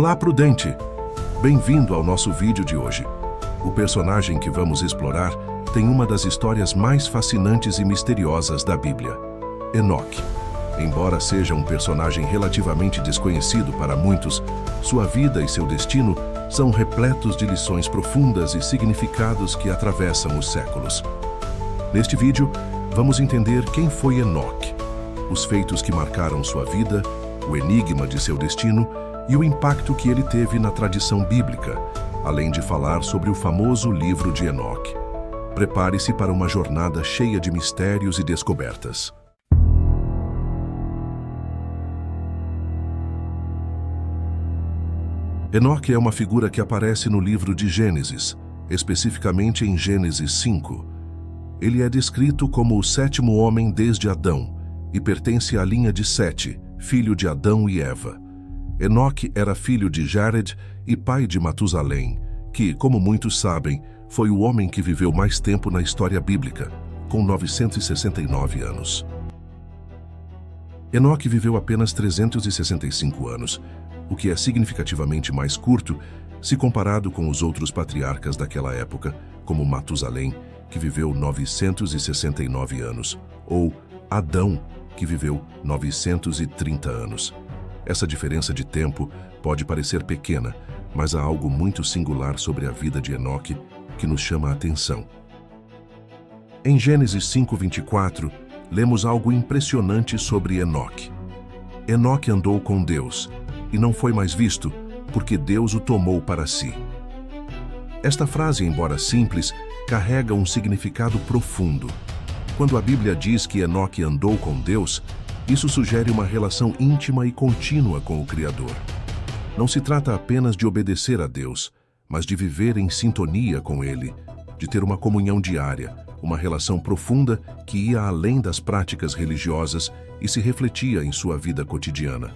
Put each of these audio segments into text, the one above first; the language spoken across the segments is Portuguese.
Olá, prudente! Bem-vindo ao nosso vídeo de hoje. O personagem que vamos explorar tem uma das histórias mais fascinantes e misteriosas da Bíblia, Enoque. Embora seja um personagem relativamente desconhecido para muitos, sua vida e seu destino são repletos de lições profundas e significados que atravessam os séculos. Neste vídeo, vamos entender quem foi Enoque, os feitos que marcaram sua vida, o enigma de seu destino e o impacto que ele teve na tradição bíblica, além de falar sobre o famoso livro de Enoque. Prepare-se para uma jornada cheia de mistérios e descobertas. Enoque é uma figura que aparece no livro de Gênesis, especificamente em Gênesis 5. Ele é descrito como o sétimo homem desde Adão e pertence à linha de Sete, filho de Adão e Eva. Enoque era filho de Jared e pai de Matusalém, que, como muitos sabem, foi o homem que viveu mais tempo na história bíblica, com 969 anos. Enoque viveu apenas 365 anos, o que é significativamente mais curto se comparado com os outros patriarcas daquela época, como Matusalém, que viveu 969 anos, ou Adão, que viveu 930 anos. Essa diferença de tempo pode parecer pequena, mas há algo muito singular sobre a vida de Enoque que nos chama a atenção. Em Gênesis 5:24, lemos algo impressionante sobre Enoque. Enoque andou com Deus e não foi mais visto, porque Deus o tomou para si. Esta frase, embora simples, carrega um significado profundo. Quando a Bíblia diz que Enoque andou com Deus, isso sugere uma relação íntima e contínua com o Criador. Não se trata apenas de obedecer a Deus, mas de viver em sintonia com Ele, de ter uma comunhão diária, uma relação profunda que ia além das práticas religiosas e se refletia em sua vida cotidiana.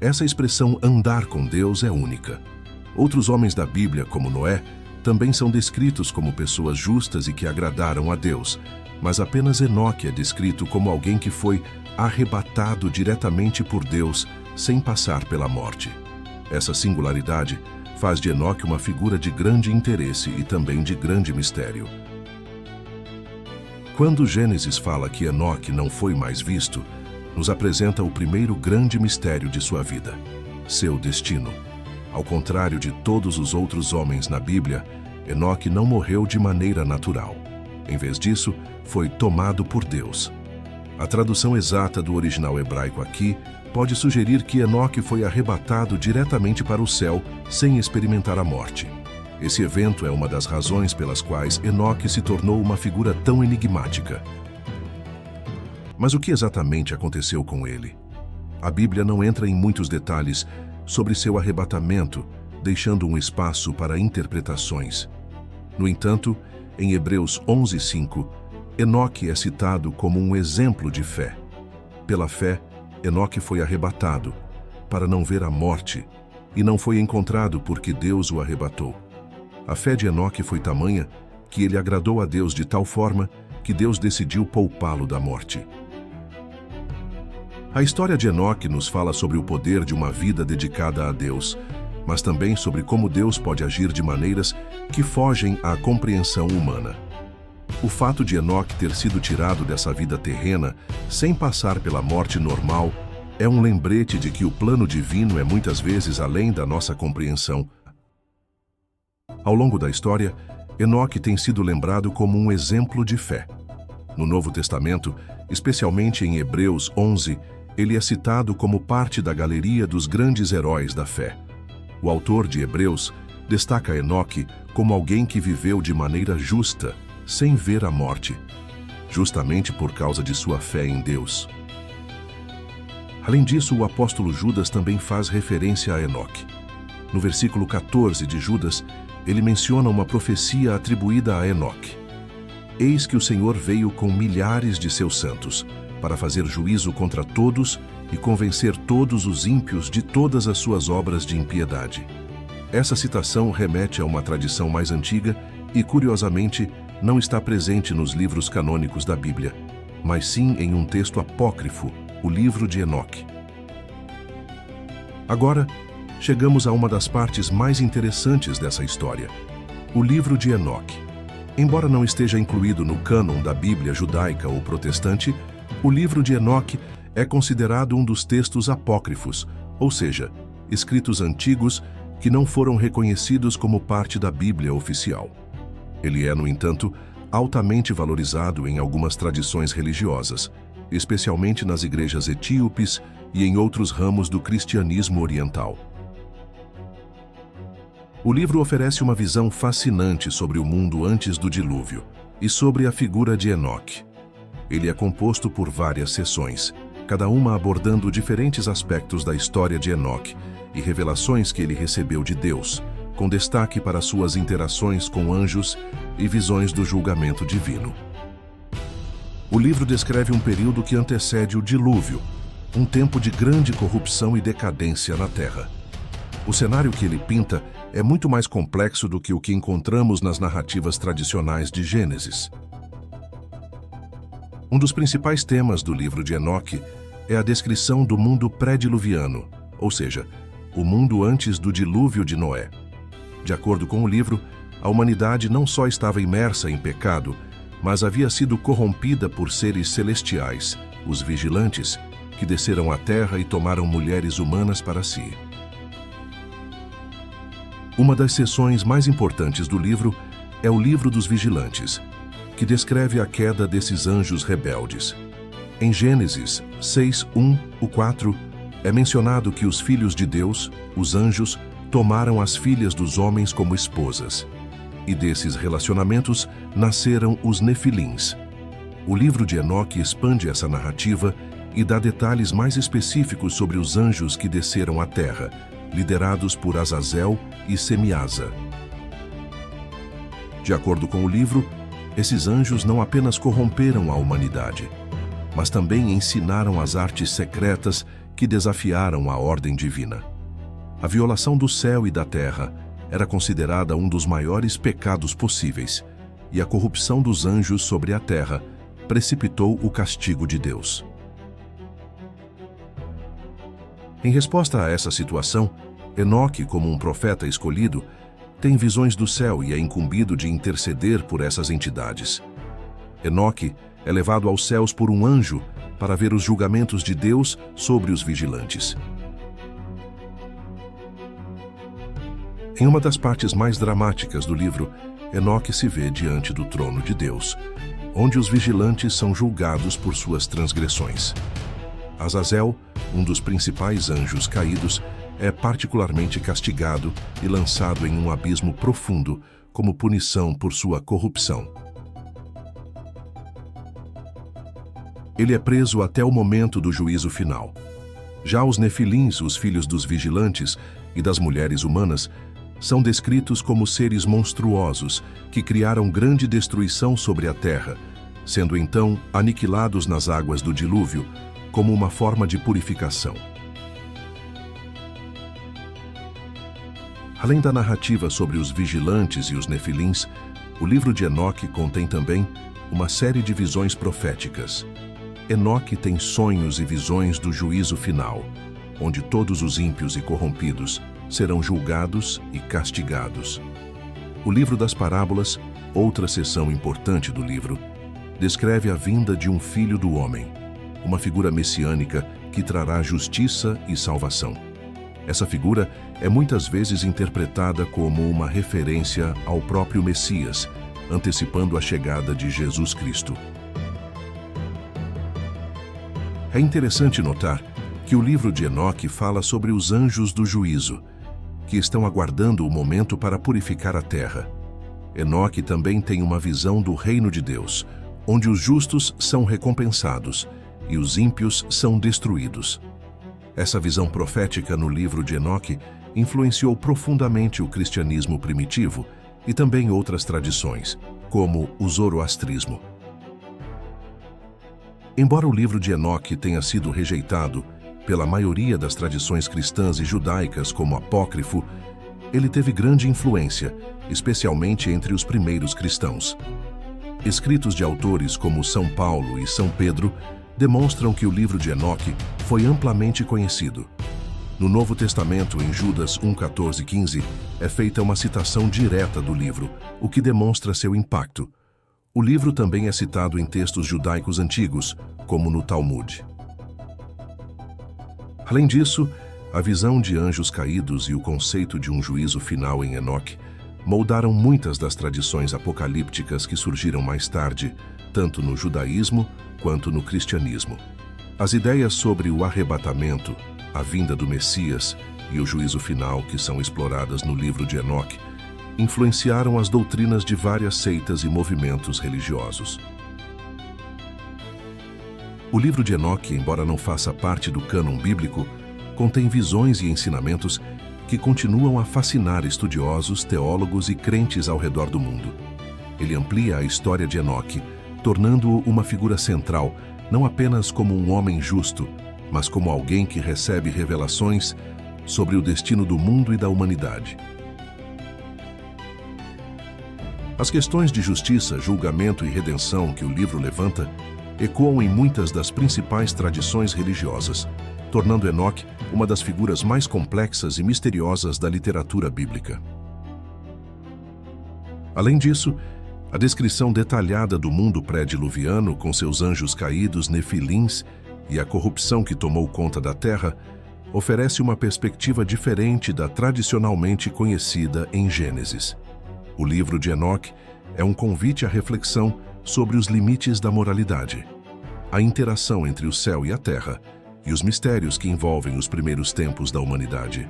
Essa expressão andar com Deus é única. Outros homens da Bíblia, como Noé, também são descritos como pessoas justas e que agradaram a Deus, mas apenas Enoque é descrito como alguém que foi arrebatado diretamente por Deus sem passar pela morte. Essa singularidade faz de Enoque uma figura de grande interesse e também de grande mistério. Quando Gênesis fala que Enoque não foi mais visto, nos apresenta o primeiro grande mistério de sua vida, seu destino. Ao contrário de todos os outros homens na Bíblia, Enoque não morreu de maneira natural. Em vez disso, foi tomado por Deus. A tradução exata do original hebraico aqui pode sugerir que Enoque foi arrebatado diretamente para o céu sem experimentar a morte. Esse evento é uma das razões pelas quais Enoque se tornou uma figura tão enigmática. Mas o que exatamente aconteceu com ele? A Bíblia não entra em muitos detalhes sobre seu arrebatamento, deixando um espaço para interpretações. No entanto, em Hebreus 11:5, Enoque é citado como um exemplo de fé. Pela fé, Enoque foi arrebatado, para não ver a morte, e não foi encontrado porque Deus o arrebatou. A fé de Enoque foi tamanha que ele agradou a Deus de tal forma que Deus decidiu poupá-lo da morte. A história de Enoque nos fala sobre o poder de uma vida dedicada a Deus, mas também sobre como Deus pode agir de maneiras que fogem à compreensão humana. O fato de Enoque ter sido tirado dessa vida terrena sem passar pela morte normal é um lembrete de que o plano divino é muitas vezes além da nossa compreensão. Ao longo da história, Enoque tem sido lembrado como um exemplo de fé. No Novo Testamento, especialmente em Hebreus 11, ele é citado como parte da galeria dos grandes heróis da fé. O autor de Hebreus destaca Enoque como alguém que viveu de maneira justa, sem ver a morte, justamente por causa de sua fé em Deus. Além disso, o apóstolo Judas também faz referência a Enoque. No versículo 14 de Judas, ele menciona uma profecia atribuída a Enoque. Eis que o Senhor veio com milhares de seus santos, para fazer juízo contra todos e convencer todos os ímpios de todas as suas obras de impiedade. Essa citação remete a uma tradição mais antiga e, curiosamente, não está presente nos livros canônicos da Bíblia, mas sim em um texto apócrifo, o livro de Enoque. Agora, chegamos a uma das partes mais interessantes dessa história, o livro de Enoque. Embora não esteja incluído no cânon da Bíblia judaica ou protestante, o livro de Enoque é considerado um dos textos apócrifos, ou seja, escritos antigos que não foram reconhecidos como parte da Bíblia oficial. Ele é, no entanto, altamente valorizado em algumas tradições religiosas, especialmente nas igrejas etíopes e em outros ramos do cristianismo oriental. O livro oferece uma visão fascinante sobre o mundo antes do dilúvio e sobre a figura de Enoque. Ele é composto por várias seções, cada uma abordando diferentes aspectos da história de Enoque e revelações que ele recebeu de Deus, com destaque para suas interações com anjos e visões do julgamento divino. O livro descreve um período que antecede o dilúvio, um tempo de grande corrupção e decadência na Terra. O cenário que ele pinta é muito mais complexo do que o que encontramos nas narrativas tradicionais de Gênesis. Um dos principais temas do livro de Enoque é a descrição do mundo pré-diluviano, ou seja, o mundo antes do dilúvio de Noé. De acordo com o livro, a humanidade não só estava imersa em pecado, mas havia sido corrompida por seres celestiais, os vigilantes, que desceram à terra e tomaram mulheres humanas para si. Uma das seções mais importantes do livro é o livro dos vigilantes, que descreve a queda desses anjos rebeldes. Em Gênesis 6:1-4, é mencionado que os filhos de Deus, os anjos, tomaram as filhas dos homens como esposas. E desses relacionamentos nasceram os Nefilins. O livro de Enoque expande essa narrativa e dá detalhes mais específicos sobre os anjos que desceram à terra, liderados por Azazel e Semiasa. De acordo com o livro, esses anjos não apenas corromperam a humanidade, mas também ensinaram as artes secretas que desafiaram a ordem divina. A violação do céu e da terra era considerada um dos maiores pecados possíveis, e a corrupção dos anjos sobre a terra precipitou o castigo de Deus. Em resposta a essa situação, Enoque, como um profeta escolhido, tem visões do céu e é incumbido de interceder por essas entidades. Enoque é levado aos céus por um anjo para ver os julgamentos de Deus sobre os vigilantes. Em uma das partes mais dramáticas do livro, Enoque se vê diante do trono de Deus, onde os vigilantes são julgados por suas transgressões. Azazel, um dos principais anjos caídos, é particularmente castigado e lançado em um abismo profundo como punição por sua corrupção. Ele é preso até o momento do juízo final. Já os Nefilins, os filhos dos vigilantes e das mulheres humanas, são descritos como seres monstruosos que criaram grande destruição sobre a terra, sendo então aniquilados nas águas do dilúvio como uma forma de purificação. Além da narrativa sobre os vigilantes e os Nefilins, o livro de Enoque contém também uma série de visões proféticas. Enoque tem sonhos e visões do juízo final, onde todos os ímpios e corrompidos serão julgados e castigados. O livro das parábolas, outra seção importante do livro, descreve a vinda de um filho do homem, uma figura messiânica que trará justiça e salvação. Essa figura é muitas vezes interpretada como uma referência ao próprio Messias, antecipando a chegada de Jesus Cristo. É interessante notar que o livro de Enoque fala sobre os anjos do juízo, que estão aguardando o momento para purificar a terra. Enoque também tem uma visão do reino de Deus, onde os justos são recompensados e os ímpios são destruídos. Essa visão profética no livro de Enoque influenciou profundamente o cristianismo primitivo e também outras tradições, como o zoroastrismo. Embora o livro de Enoque tenha sido rejeitado pela maioria das tradições cristãs e judaicas como apócrifo, ele teve grande influência, especialmente entre os primeiros cristãos. Escritos de autores como São Paulo e São Pedro demonstram que o livro de Enoque foi amplamente conhecido. No Novo Testamento, em Judas 1, 14 e 15, é feita uma citação direta do livro, o que demonstra seu impacto. O livro também é citado em textos judaicos antigos, como no Talmud. Além disso, a visão de anjos caídos e o conceito de um juízo final em Enoque moldaram muitas das tradições apocalípticas que surgiram mais tarde, tanto no judaísmo quanto no cristianismo. As ideias sobre o arrebatamento, a vinda do Messias e o juízo final que são exploradas no livro de Enoque influenciaram as doutrinas de várias seitas e movimentos religiosos. O livro de Enoque, embora não faça parte do cânon bíblico, contém visões e ensinamentos que continuam a fascinar estudiosos, teólogos e crentes ao redor do mundo. Ele amplia a história de Enoque, tornando-o uma figura central, não apenas como um homem justo, mas como alguém que recebe revelações sobre o destino do mundo e da humanidade. As questões de justiça, julgamento e redenção que o livro levanta ecoam em muitas das principais tradições religiosas, tornando Enoque uma das figuras mais complexas e misteriosas da literatura bíblica. Além disso, a descrição detalhada do mundo pré-diluviano, com seus anjos caídos, nefilins, e a corrupção que tomou conta da terra, oferece uma perspectiva diferente da tradicionalmente conhecida em Gênesis. O livro de Enoque é um convite à reflexão sobre os limites da moralidade, a interação entre o céu e a terra, e os mistérios que envolvem os primeiros tempos da humanidade.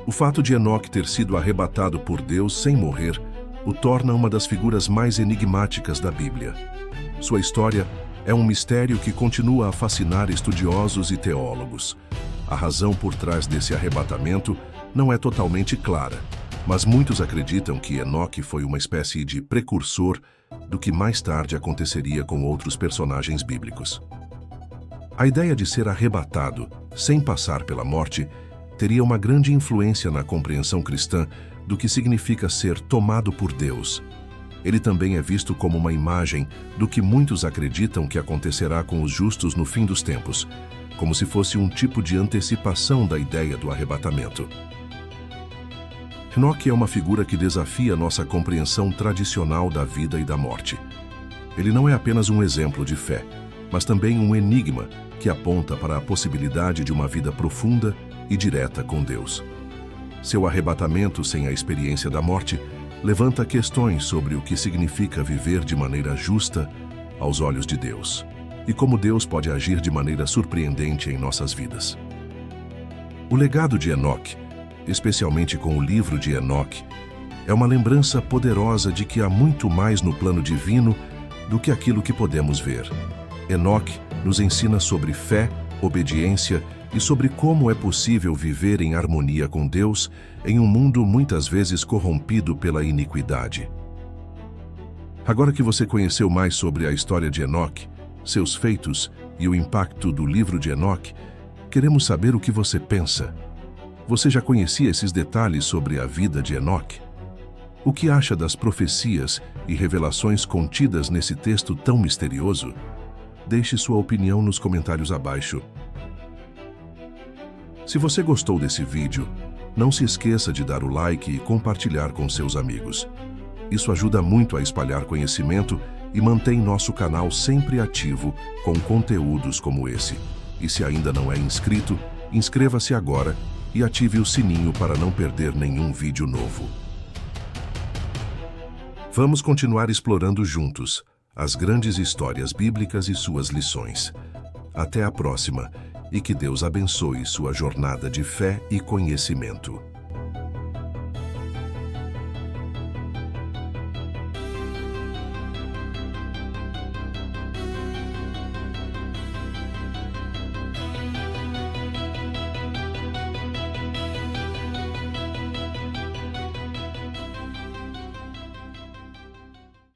O fato de Enoque ter sido arrebatado por Deus sem morrer o torna uma das figuras mais enigmáticas da Bíblia. Sua história é um mistério que continua a fascinar estudiosos e teólogos. A razão por trás desse arrebatamento não é totalmente clara, mas muitos acreditam que Enoque foi uma espécie de precursor do que mais tarde aconteceria com outros personagens bíblicos. A ideia de ser arrebatado, sem passar pela morte, teria uma grande influência na compreensão cristã do que significa ser tomado por Deus. Ele também é visto como uma imagem do que muitos acreditam que acontecerá com os justos no fim dos tempos, como se fosse um tipo de antecipação da ideia do arrebatamento. Enoque é uma figura que desafia nossa compreensão tradicional da vida e da morte. Ele não é apenas um exemplo de fé, mas também um enigma que aponta para a possibilidade de uma vida profunda e direta com Deus. Seu arrebatamento sem a experiência da morte levanta questões sobre o que significa viver de maneira justa aos olhos de Deus e como Deus pode agir de maneira surpreendente em nossas vidas. O legado de Enoque, especialmente com o livro de Enoque, é uma lembrança poderosa de que há muito mais no plano divino do que aquilo que podemos ver. Enoque nos ensina sobre fé, obediência e sobre como é possível viver em harmonia com Deus em um mundo muitas vezes corrompido pela iniquidade. Agora que você conheceu mais sobre a história de Enoque, seus feitos e o impacto do livro de Enoque, queremos saber o que você pensa. Você já conhecia esses detalhes sobre a vida de Enoque? O que acha das profecias e revelações contidas nesse texto tão misterioso? Deixe sua opinião nos comentários abaixo. Se você gostou desse vídeo, não se esqueça de dar o like e compartilhar com seus amigos. Isso ajuda muito a espalhar conhecimento e mantém nosso canal sempre ativo com conteúdos como esse. E se ainda não é inscrito, inscreva-se agora e ative o sininho para não perder nenhum vídeo novo. Vamos continuar explorando juntos as grandes histórias bíblicas e suas lições. Até a próxima, e que Deus abençoe sua jornada de fé e conhecimento.